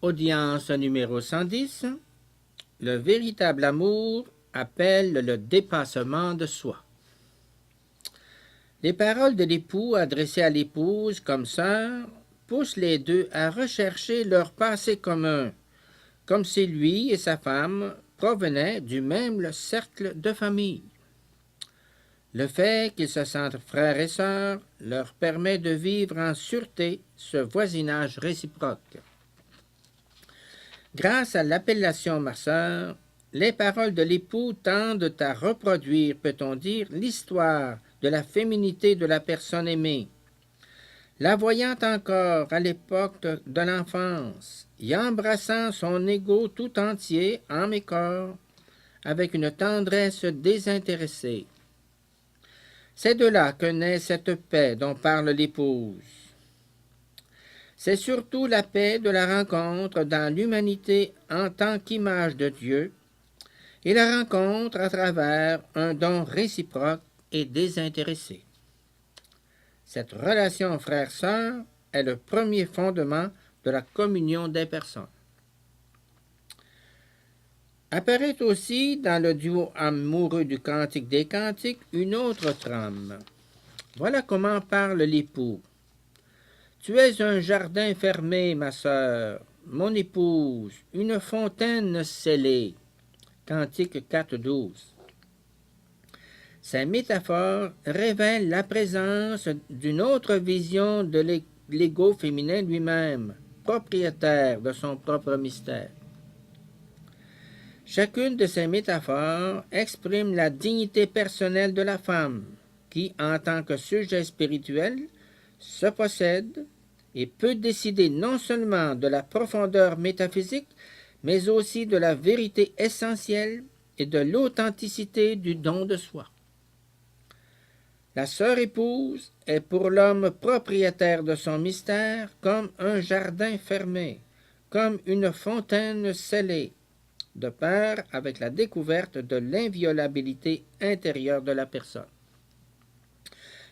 Audience numéro 110. Le véritable amour appelle le dépassement de soi. Les paroles de l'époux adressées à l'épouse comme sœur poussent les deux à rechercher leur passé commun, comme si lui et sa femme provenaient du même cercle de famille. Le fait qu'ils se sentent frères et sœurs leur permet de vivre en sûreté ce voisinage réciproque. Grâce à l'appellation ma sœur, les paroles de l'époux tendent à reproduire, peut-on dire, l'histoire de la féminité de la personne aimée. La voyant encore à l'époque de l'enfance, y embrassant son égo tout entier, âme et corps, avec une tendresse désintéressée. C'est de là que naît cette paix dont parle l'épouse. C'est surtout la paix de la rencontre dans l'humanité en tant qu'image de Dieu et la rencontre à travers un don réciproque et désintéressé. Cette relation frère-sœur est le premier fondement de la communion des personnes. Apparaît aussi dans le duo amoureux du Cantique des Cantiques une autre trame. Voilà comment parle l'époux. Tu es un jardin fermé, ma sœur, mon épouse, une fontaine scellée. Cantique 4.12. Ces métaphores révèlent la présence d'une autre vision de l'ego féminin lui-même, propriétaire de son propre mystère. Chacune de ces métaphores exprime la dignité personnelle de la femme, qui, en tant que sujet spirituel, se possède et peut décider non seulement de la profondeur métaphysique, mais aussi de la vérité essentielle et de l'authenticité du don de soi. La sœur épouse est pour l'homme propriétaire de son mystère comme un jardin fermé, comme une fontaine scellée, de pair avec la découverte de l'inviolabilité intérieure de la personne.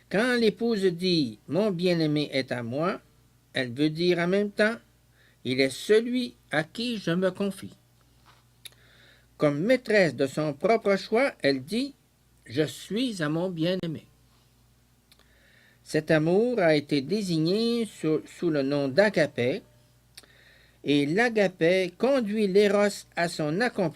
Quand l'épouse dit « Mon bien-aimé est à moi », elle veut dire en même temps « Il est celui à qui je me confie ». Comme maîtresse de son propre choix, elle dit « Je suis à mon bien-aimé ». Cet amour a été désigné sous le nom d'agapé, et l'agapé conduit l'éros à son accomplissement.